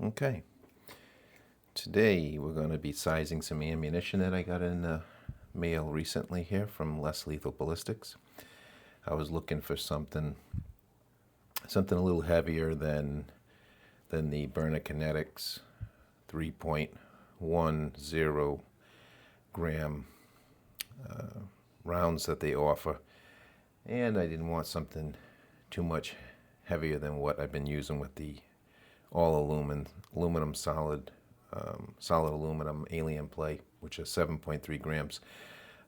Okay, today we're going to be sizing some ammunition that I got in the mail recently here from Less Lethal Ballistics. I was looking for something a little heavier than the Byrna Kinetics 3.10 gram rounds that they offer, and I didn't want something too much heavier than what I've been using with the all aluminum solid aluminum alien plate, which is 7.3 grams.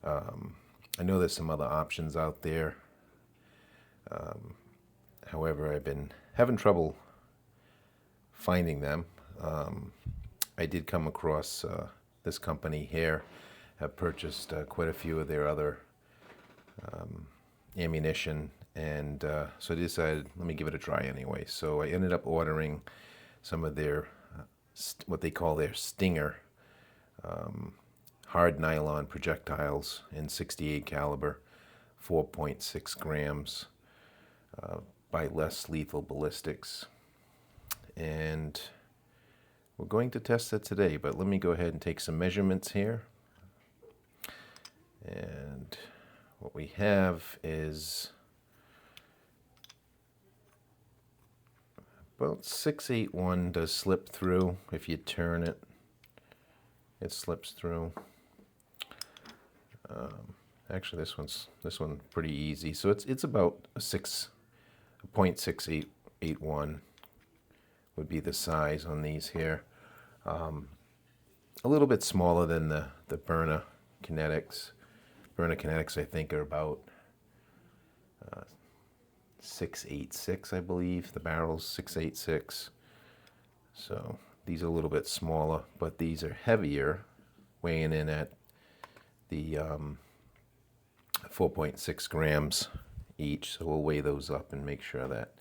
I know there's some other options out there. However, I've been having trouble finding them. I did come across this company here. Have purchased quite a few of their other ammunition, and so I decided, let me give it a try anyway. So I ended up ordering some of their what they call their Stinger hard nylon projectiles in 68 caliber, 4.6 grams, by Less Lethal Ballistics, and we're going to test it today. But let me go ahead and take some measurements here. And what we have is about 681 does slip through. If you turn it, it slips through. Actually, this one's pretty easy. So it's about a 6.6881 would be the size on these here. A little bit smaller than the Byrna Kinetics. Byrna Kinetics, I think, are about 686, I believe. The barrel's 686. So these are a little bit smaller, but these are heavier, weighing in at the 4.6 grams each. So we'll weigh those up and make sure that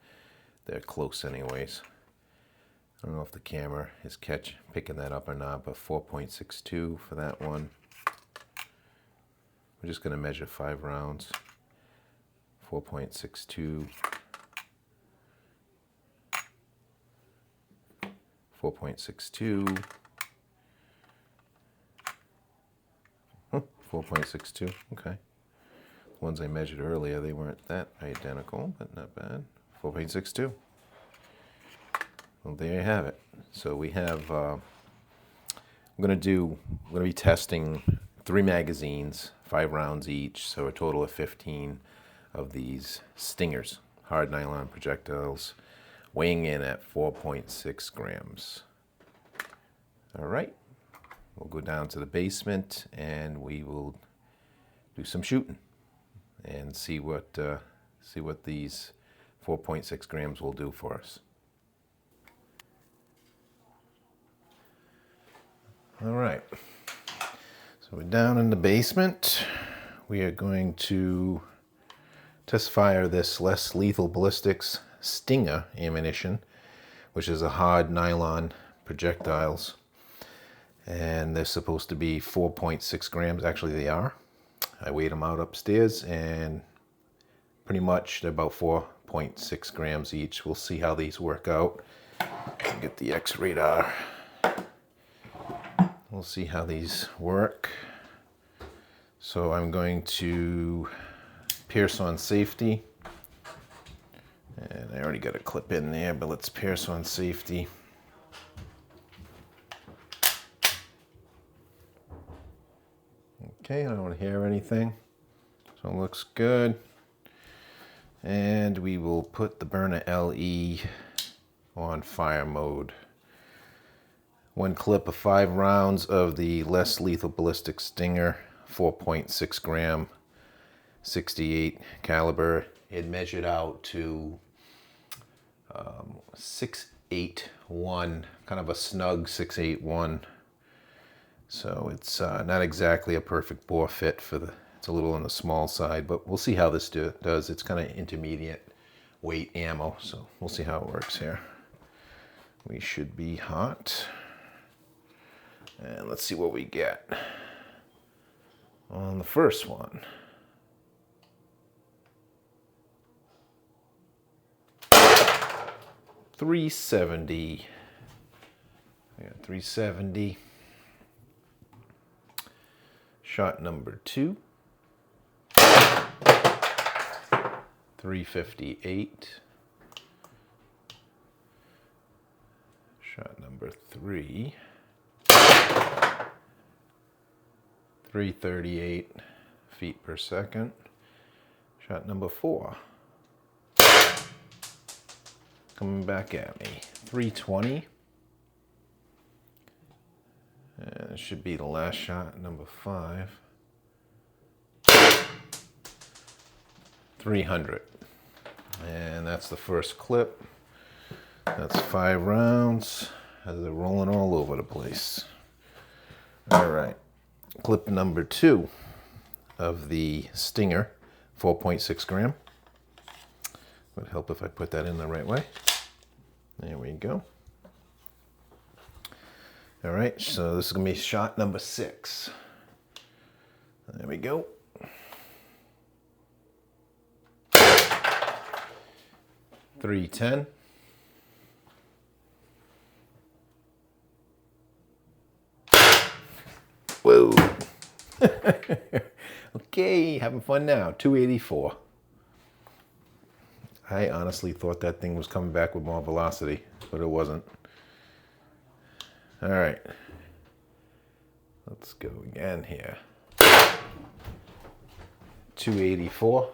they're close anyways. I don't know if the camera is picking that up or not, but 4.62 for that one. We're just going to measure 5 rounds. 4.62, 4.62, 4.62. Okay. The ones I measured earlier, they weren't that identical, but not bad. 4.62. Well, there you have it. So we have, we're going to be testing 3 magazines, 5 rounds each, so a total of 15 of these Stingers, hard nylon projectiles, weighing in at 4.6 grams. All right, we'll go down to the basement and we will do some shooting and see what these 4.6 grams will do for us. All right, so we're down in the basement. We are going to test fire this Less Lethal Ballistics Stinger ammunition, which is a hard nylon projectiles, and they're supposed to be 4.6 grams. Actually, they are. I weighed them out upstairs, and pretty much they're about 4.6 grams each. We'll see how these work out. Get the X radar. We'll see how these work. So I'm going to pierce on safety. And I already got a clip in there, but let's pierce on safety. Okay, I don't hear anything. So it looks good. And we will put the Byrna LE on fire mode. 1 clip of 5 rounds of the Less Lethal Ballistic Stinger, 4.6 gram, 68 caliber. It measured out to 681, kind of a snug 681. So it's not exactly a perfect bore fit it's a little on the small side, but we'll see how this does. It's kind of intermediate weight ammo, so we'll see how it works here. We should be hot. And let's see what we get on the first one. 370. I got 370. Shot number 2. 358. Shot number 3. 338 feet per second. Shot number 4. Coming back at me. 320. And it should be the last shot, number 5. 300. And that's the first clip. That's 5 rounds as they're rolling all over the place. All right. Clip number 2 of the Stinger, 4.6 gram. Would help if I put that in the right way. There we go. All right, so this is gonna be shot number 6. There we go. .310. Whoa. Okay, having fun now. 284. I honestly thought that thing was coming back with more velocity, but it wasn't. All right. Let's go again here. 284.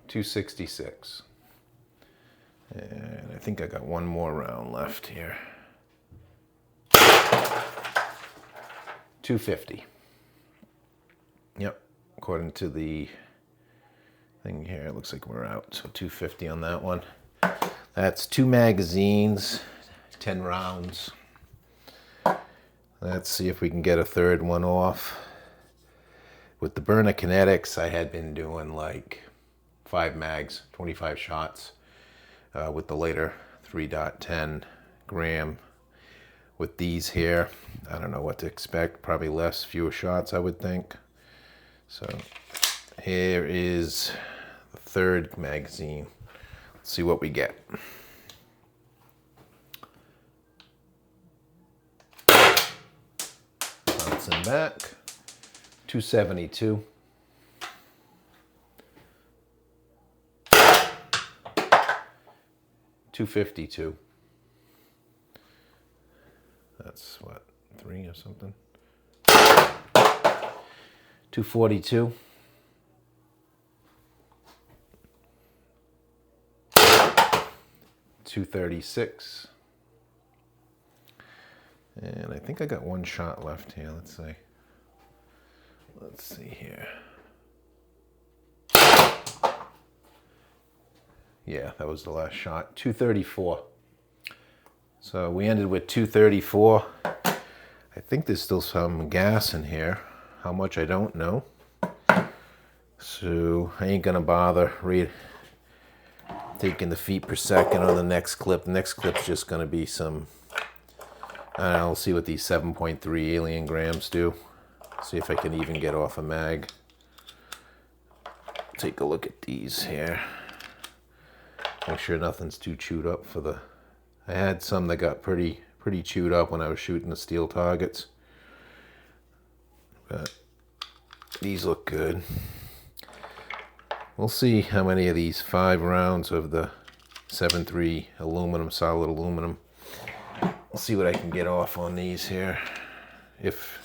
.266. And I think I got one more round left here. 250. Yep, according to the thing here, it looks like we're out. So 250 on that one. That's 2 magazines, 10 rounds. Let's see if we can get a third one off. With the Byrna Kinetics, I had been doing like 5 mags, 25 shots. With the later 3.10 gram. With these here, I don't know what to expect. Probably less, fewer shots, I would think. So here is the third magazine. Let's see what we get. Bouncing back. 272. .252. That's what, 3 or something? 242. 236. And I think I got one shot left here. Let's see. Let's see here. Yeah, that was the last shot. 234. So we ended with 234. I think there's still some gas in here. How much, I don't know. So I ain't gonna bother taking the feet per second on the next clip. The next clip's just gonna be some, I don't know, we'll see what these 7.3 alien grams do. See if I can even get off a mag. Take a look at these here. Make sure nothing's too chewed up for the... I had some that got pretty chewed up when I was shooting the steel targets. But these look good. We'll see how many of these 5 rounds of the 7.3 aluminum, solid aluminum. We'll see what I can get off on these here. If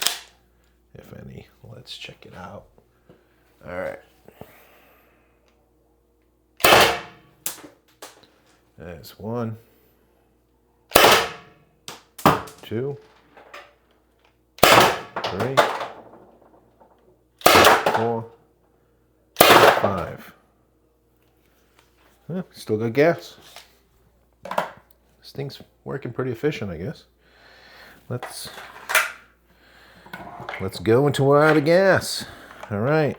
any. Let's check it out. All right. There's 1, 2, 3, 4, 5. Yeah, still got gas. This thing's working pretty efficient, I guess. Let's go until we're out of gas. All right.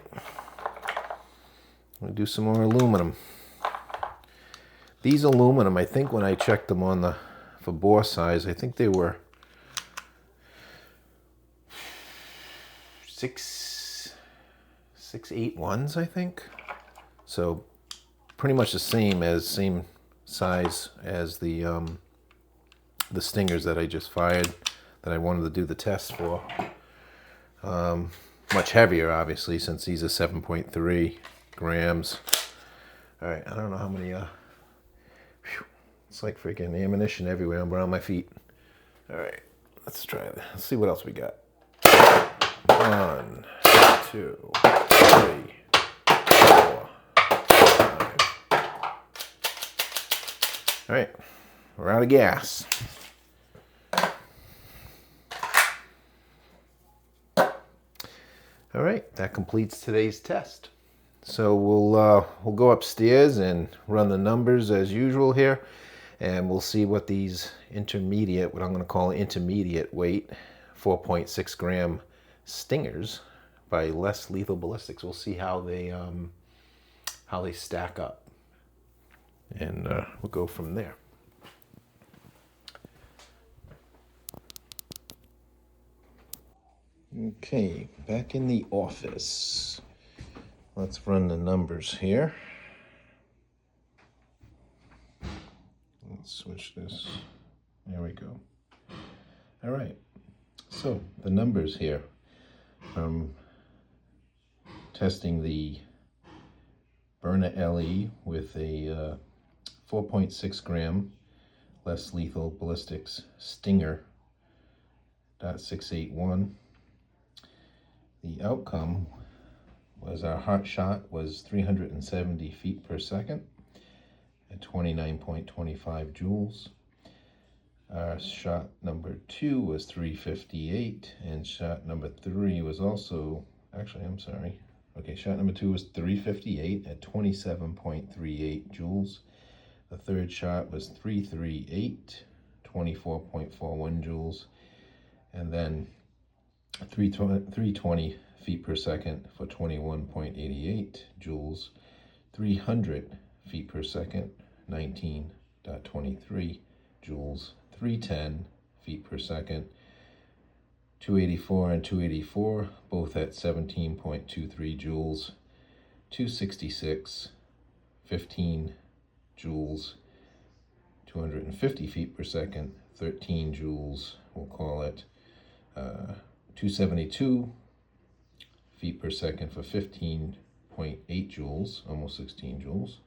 We'll do some more aluminum. These aluminum, I think when I checked them on for bore size, I think they were 6 6.81s, I think. So pretty much the same size as the Stingers that I just fired, that I wanted to do the test for. Much heavier, obviously, since these are 7.3 grams. All right, I don't know how many. It's like freaking ammunition everywhere around my feet. All right, let's try it. Let's see what else we got. 1, 2, 3, 4, 5. All right, we're out of gas. All right, that completes today's test. So we'll go upstairs and run the numbers as usual here, and we'll see what these intermediate, what I'm going to call intermediate weight, 4.6 gram Stingers by Less Lethal Ballistics. We'll see how they stack up, and we'll go from there. Okay, back in the office. Let's run the numbers here. Let's switch this. There we go. All right, so the numbers here. Testing the Byrna LE with a 4.6 gram Less Lethal Ballistics Stinger .681. The outcome was our hot shot was 370 feet per second at 29.25 joules. Our shot number 2 was 358, and shot number 3 was also, actually, I'm sorry. Okay, shot number 2 was 358 at 27.38 joules. The third shot was 338, 24.41 joules. And then 320 feet per second for 21.88 joules. 300 feet per second, 19.23 joules. 310 feet per second, 284 and 284, both at 17.23 joules. 266, 15 joules. 250 feet per second, 13 joules, we'll call it. 272 feet per second for 15.8 joules, almost 16 joules.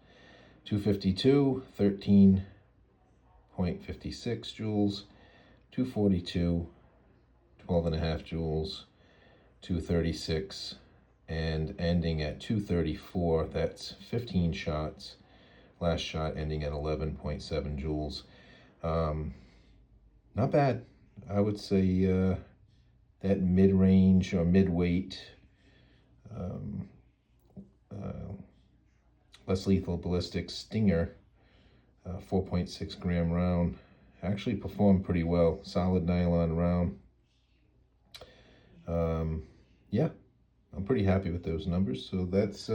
252, 13.56 joules. 242, 12.5 joules. 236, and ending at 234, that's 15 shots. Last shot ending at 11.7 joules. Not bad. I would say that mid-range or mid-weight Less Lethal Ballistics Stinger 4.6 gram round actually performed pretty well. Solid nylon round. Yeah, I'm pretty happy with those numbers. So that's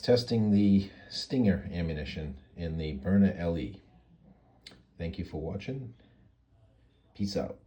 testing the Stinger ammunition in the Byrna LE. Thank you for watching. Peace out.